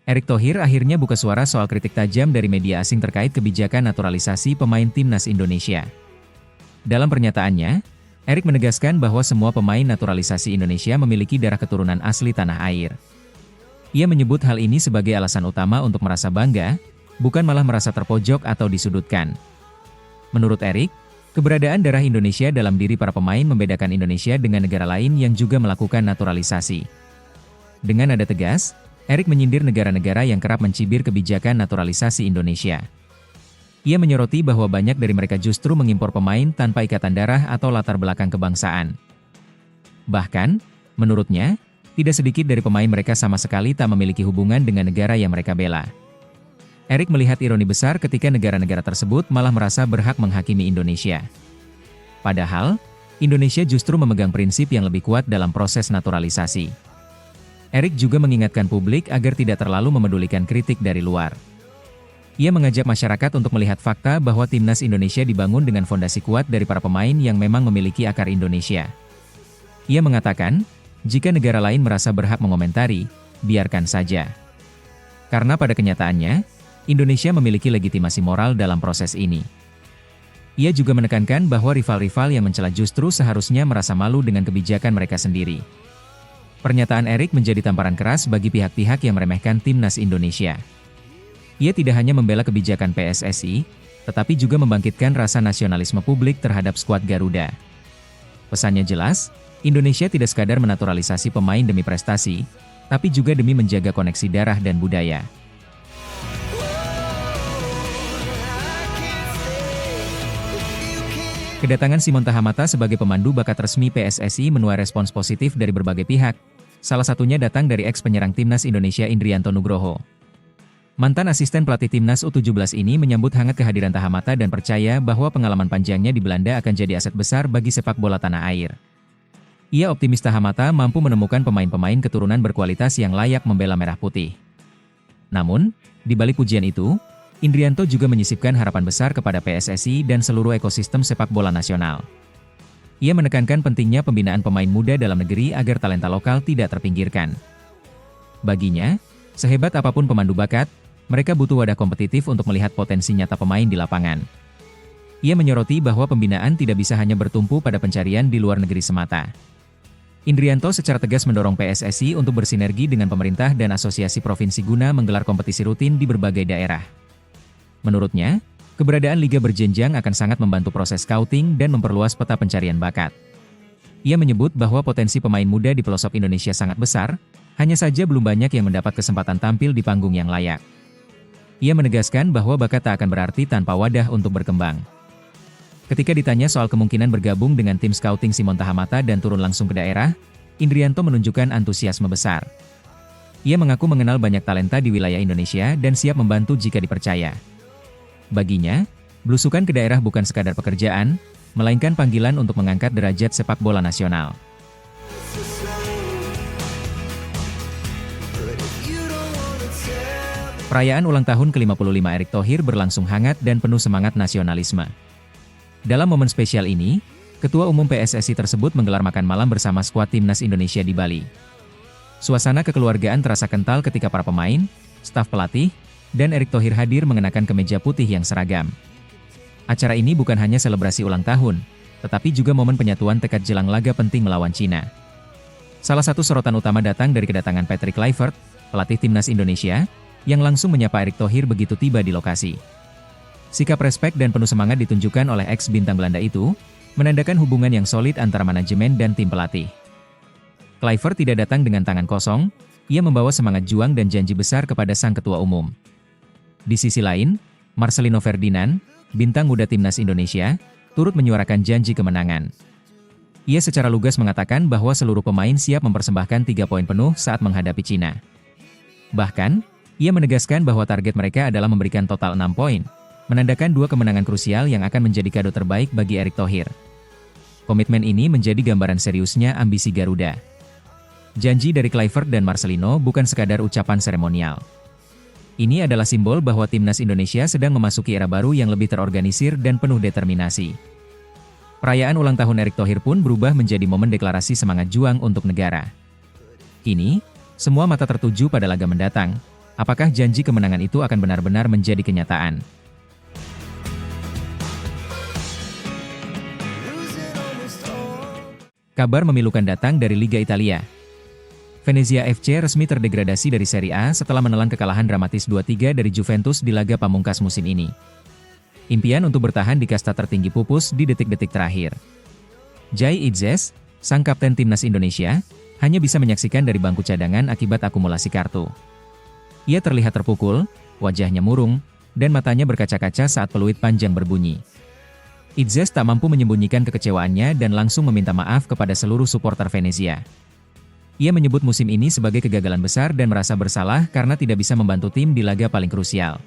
Erick Thohir akhirnya buka suara soal kritik tajam dari media asing terkait kebijakan naturalisasi pemain timnas Indonesia. Dalam pernyataannya, Erick menegaskan bahwa semua pemain naturalisasi Indonesia memiliki darah keturunan asli tanah air. Ia menyebut hal ini sebagai alasan utama untuk merasa bangga, bukan malah merasa terpojok atau disudutkan. Menurut Erick, keberadaan darah Indonesia dalam diri para pemain membedakan Indonesia dengan negara lain yang juga melakukan naturalisasi. Dengan nada tegas, Erick menyindir negara-negara yang kerap mencibir kebijakan naturalisasi Indonesia. Ia menyoroti bahwa banyak dari mereka justru mengimpor pemain tanpa ikatan darah atau latar belakang kebangsaan. Bahkan, menurutnya, tidak sedikit dari pemain mereka sama sekali tak memiliki hubungan dengan negara yang mereka bela. Erick melihat ironi besar ketika negara-negara tersebut malah merasa berhak menghakimi Indonesia. Padahal, Indonesia justru memegang prinsip yang lebih kuat dalam proses naturalisasi. Erick juga mengingatkan publik agar tidak terlalu memedulikan kritik dari luar. Ia mengajak masyarakat untuk melihat fakta bahwa timnas Indonesia dibangun dengan fondasi kuat dari para pemain yang memang memiliki akar Indonesia. Ia mengatakan, jika negara lain merasa berhak mengomentari, biarkan saja. Karena pada kenyataannya, Indonesia memiliki legitimasi moral dalam proses ini. Ia juga menekankan bahwa rival-rival yang mencela justru seharusnya merasa malu dengan kebijakan mereka sendiri. Pernyataan Erick menjadi tamparan keras bagi pihak-pihak yang meremehkan timnas Indonesia. Ia tidak hanya membela kebijakan PSSI, tetapi juga membangkitkan rasa nasionalisme publik terhadap skuad Garuda. Pesannya jelas, Indonesia tidak sekadar menaturalisasi pemain demi prestasi, tapi juga demi menjaga koneksi darah dan budaya. Kedatangan Simon Tahamata sebagai pemandu bakat resmi PSSI menuai respons positif dari berbagai pihak, salah satunya datang dari ex-penyerang timnas Indonesia Indrianto Nugroho. Mantan asisten pelatih timnas U17 ini menyambut hangat kehadiran Tahamata dan percaya bahwa pengalaman panjangnya di Belanda akan jadi aset besar bagi sepak bola tanah air. Ia optimis Tahamata mampu menemukan pemain-pemain keturunan berkualitas yang layak membela merah putih. Namun, di balik pujian itu, Indrianto juga menyisipkan harapan besar kepada PSSI dan seluruh ekosistem sepak bola nasional. Ia menekankan pentingnya pembinaan pemain muda dalam negeri agar talenta lokal tidak terpinggirkan. Baginya, sehebat apapun pemandu bakat, mereka butuh wadah kompetitif untuk melihat potensi nyata pemain di lapangan. Ia menyoroti bahwa pembinaan tidak bisa hanya bertumpu pada pencarian di luar negeri semata. Indrianto secara tegas mendorong PSSI untuk bersinergi dengan pemerintah dan asosiasi provinsi guna menggelar kompetisi rutin di berbagai daerah. Menurutnya, keberadaan liga berjenjang akan sangat membantu proses scouting dan memperluas peta pencarian bakat. Ia menyebut bahwa potensi pemain muda di pelosok Indonesia sangat besar, hanya saja belum banyak yang mendapat kesempatan tampil di panggung yang layak. Ia menegaskan bahwa bakat tak akan berarti tanpa wadah untuk berkembang. Ketika ditanya soal kemungkinan bergabung dengan tim scouting Simon Tahamata dan turun langsung ke daerah, Indrianto menunjukkan antusiasme besar. Ia mengaku mengenal banyak talenta di wilayah Indonesia dan siap membantu jika dipercaya. Baginya, belusukan ke daerah bukan sekadar pekerjaan, melainkan panggilan untuk mengangkat derajat sepak bola nasional. Perayaan ulang tahun ke-55 Erick Thohir berlangsung hangat dan penuh semangat nasionalisme. Dalam momen spesial ini, Ketua Umum PSSI tersebut menggelar makan malam bersama skuad timnas Indonesia di Bali. Suasana kekeluargaan terasa kental ketika para pemain, staf pelatih, dan Erick Thohir hadir mengenakan kemeja putih yang seragam. Acara ini bukan hanya selebrasi ulang tahun, tetapi juga momen penyatuan tekad jelang laga penting melawan Cina. Salah satu sorotan utama datang dari kedatangan Patrick Kluivert, pelatih timnas Indonesia, yang langsung menyapa Erick Thohir begitu tiba di lokasi. Sikap respek dan penuh semangat ditunjukkan oleh ex-bintang Belanda itu, menandakan hubungan yang solid antara manajemen dan tim pelatih. Kluivert tidak datang dengan tangan kosong, ia membawa semangat juang dan janji besar kepada sang ketua umum. Di sisi lain, Marcelino Ferdinand, bintang muda timnas Indonesia, turut menyuarakan janji kemenangan. Ia secara lugas mengatakan bahwa seluruh pemain siap mempersembahkan 3 poin penuh saat menghadapi Cina. Bahkan, ia menegaskan bahwa target mereka adalah memberikan total 6 poin, menandakan 2 kemenangan krusial yang akan menjadi kado terbaik bagi Erick Thohir. Komitmen ini menjadi gambaran seriusnya ambisi Garuda. Janji dari Kluivert dan Marcelino bukan sekadar ucapan seremonial. Ini adalah simbol bahwa timnas Indonesia sedang memasuki era baru yang lebih terorganisir dan penuh determinasi. Perayaan ulang tahun Erick Thohir pun berubah menjadi momen deklarasi semangat juang untuk negara. Kini, semua mata tertuju pada laga mendatang, Apakah janji kemenangan itu akan benar-benar menjadi kenyataan? Kabar memilukan datang dari Liga Italia. Venezia FC resmi terdegradasi dari Serie A setelah menelan kekalahan dramatis 2-3 dari Juventus di laga pamungkas musim ini. Impian untuk bertahan di kasta tertinggi pupus di detik-detik terakhir. Jai Idzes, sang kapten timnas Indonesia, hanya bisa menyaksikan dari bangku cadangan akibat akumulasi kartu. Ia terlihat terpukul, wajahnya murung, dan matanya berkaca-kaca saat peluit panjang berbunyi. Idzes tak mampu menyembunyikan kekecewaannya dan langsung meminta maaf kepada seluruh supporter Venezia. Ia menyebut musim ini sebagai kegagalan besar dan merasa bersalah karena tidak bisa membantu tim di laga paling krusial.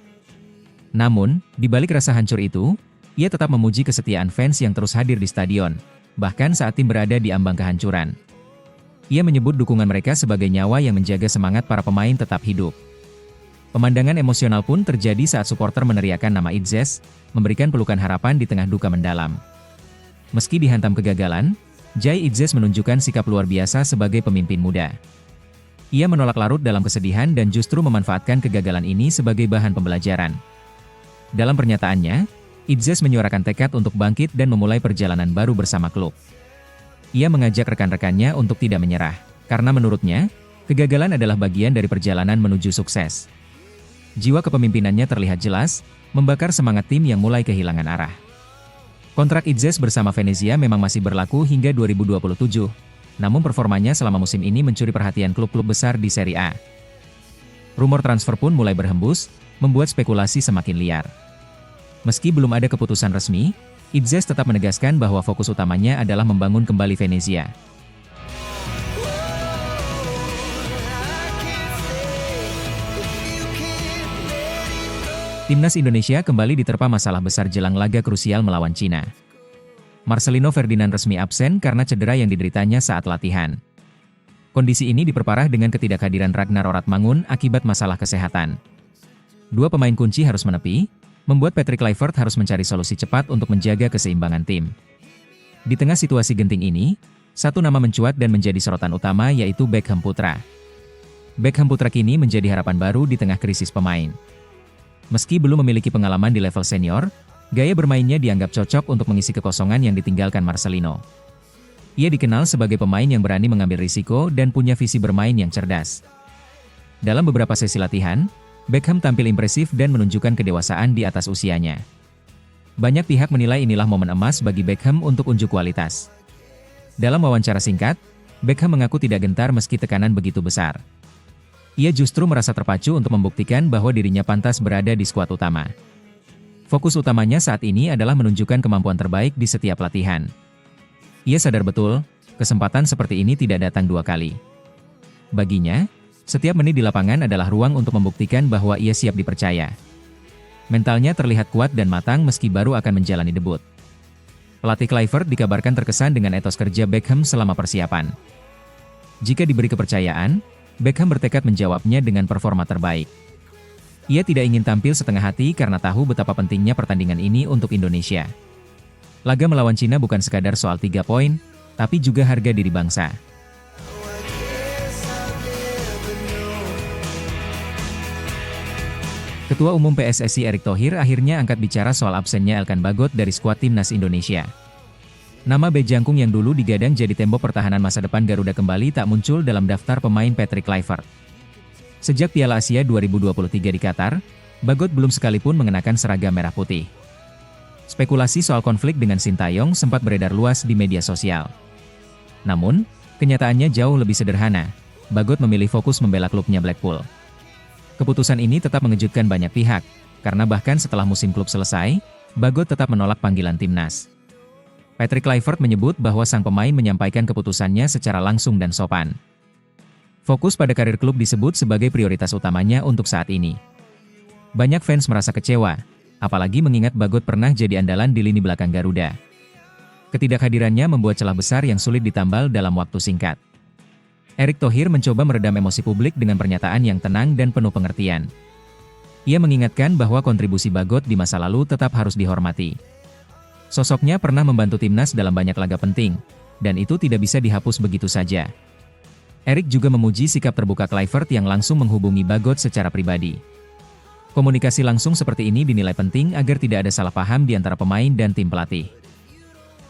Namun, di balik rasa hancur itu, ia tetap memuji kesetiaan fans yang terus hadir di stadion, bahkan saat tim berada di ambang kehancuran. Ia menyebut dukungan mereka sebagai nyawa yang menjaga semangat para pemain tetap hidup. Pemandangan emosional pun terjadi saat supporter meneriakkan nama Idzes, memberikan pelukan harapan di tengah duka mendalam. Meski dihantam kegagalan, Jai Idzes menunjukkan sikap luar biasa sebagai pemimpin muda. Ia menolak larut dalam kesedihan dan justru memanfaatkan kegagalan ini sebagai bahan pembelajaran. Dalam pernyataannya, Idzes menyuarakan tekad untuk bangkit dan memulai perjalanan baru bersama klub. Ia mengajak rekan-rekannya untuk tidak menyerah, karena menurutnya, kegagalan adalah bagian dari perjalanan menuju sukses. Jiwa kepemimpinannya terlihat jelas, membakar semangat tim yang mulai kehilangan arah. Kontrak Idzes bersama Venezia memang masih berlaku hingga 2027, namun performanya selama musim ini mencuri perhatian klub-klub besar di Serie A. Rumor transfer pun mulai berhembus, membuat spekulasi semakin liar. Meski belum ada keputusan resmi, Idzes tetap menegaskan bahwa fokus utamanya adalah membangun kembali Venezia. Timnas Indonesia kembali diterpa masalah besar jelang laga krusial melawan Cina. Marcelino Ferdinand resmi absen karena cedera yang dideritanya saat latihan. Kondisi ini diperparah dengan ketidakhadiran Ragnar Oratmangun akibat masalah kesehatan. Dua pemain kunci harus menepi, membuat Patrick Kluivert harus mencari solusi cepat untuk menjaga keseimbangan tim. Di tengah situasi genting ini, satu nama mencuat dan menjadi sorotan utama yaitu Beckham Putra. Beckham Putra kini menjadi harapan baru di tengah krisis pemain. Meski belum memiliki pengalaman di level senior, gaya bermainnya dianggap cocok untuk mengisi kekosongan yang ditinggalkan Marcelino. Ia dikenal sebagai pemain yang berani mengambil risiko dan punya visi bermain yang cerdas. Dalam beberapa sesi latihan, Beckham tampil impresif dan menunjukkan kedewasaan di atas usianya. Banyak pihak menilai inilah momen emas bagi Beckham untuk unjuk kualitas. Dalam wawancara singkat, Beckham mengaku tidak gentar meski tekanan begitu besar. Ia justru merasa terpacu untuk membuktikan bahwa dirinya pantas berada di skuad utama. Fokus utamanya saat ini adalah menunjukkan kemampuan terbaik di setiap latihan. Ia sadar betul, kesempatan seperti ini tidak datang dua kali. Baginya, setiap menit di lapangan adalah ruang untuk membuktikan bahwa ia siap dipercaya. Mentalnya terlihat kuat dan matang meski baru akan menjalani debut. Pelatih Kluivert dikabarkan terkesan dengan etos kerja Beckham selama persiapan. Jika diberi kepercayaan, Beckham bertekad menjawabnya dengan performa terbaik. Ia tidak ingin tampil setengah hati karena tahu betapa pentingnya pertandingan ini untuk Indonesia. Laga melawan Cina bukan sekadar soal 3 poin, tapi juga harga diri bangsa. Ketua Umum PSSI Erick Thohir akhirnya angkat bicara soal absennya Elkan Bagot dari skuad timnas Indonesia. Nama Bejangkung yang dulu digadang jadi tembok pertahanan masa depan Garuda kembali tak muncul dalam daftar pemain Patrick Kluivert. Sejak Piala Asia 2023 di Qatar, Bagot belum sekalipun mengenakan seragam merah putih. Spekulasi soal konflik dengan Sintayong sempat beredar luas di media sosial. Namun, kenyataannya jauh lebih sederhana. Bagot memilih fokus membela klubnya Blackpool. Keputusan ini tetap mengejutkan banyak pihak, karena bahkan setelah musim klub selesai, Bagot tetap menolak panggilan timnas. Patrick Kluivert menyebut bahwa sang pemain menyampaikan keputusannya secara langsung dan sopan. Fokus pada karir klub disebut sebagai prioritas utamanya untuk saat ini. Banyak fans merasa kecewa, apalagi mengingat Bagot pernah jadi andalan di lini belakang Garuda. Ketidakhadirannya membuat celah besar yang sulit ditambal dalam waktu singkat. Erick Thohir mencoba meredam emosi publik dengan pernyataan yang tenang dan penuh pengertian. Ia mengingatkan bahwa kontribusi Bagot di masa lalu tetap harus dihormati. Sosoknya pernah membantu timnas dalam banyak laga penting, dan itu tidak bisa dihapus begitu saja. Erik juga memuji sikap terbuka Kluivert yang langsung menghubungi Bagot secara pribadi. Komunikasi langsung seperti ini dinilai penting agar tidak ada salah paham di antara pemain dan tim pelatih.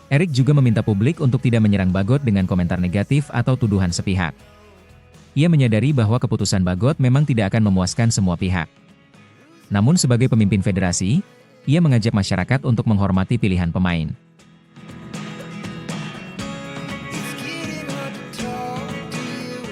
Erik juga meminta publik untuk tidak menyerang Bagot dengan komentar negatif atau tuduhan sepihak. Ia menyadari bahwa keputusan Bagot memang tidak akan memuaskan semua pihak. Namun sebagai pemimpin federasi, ia mengajak masyarakat untuk menghormati pilihan pemain.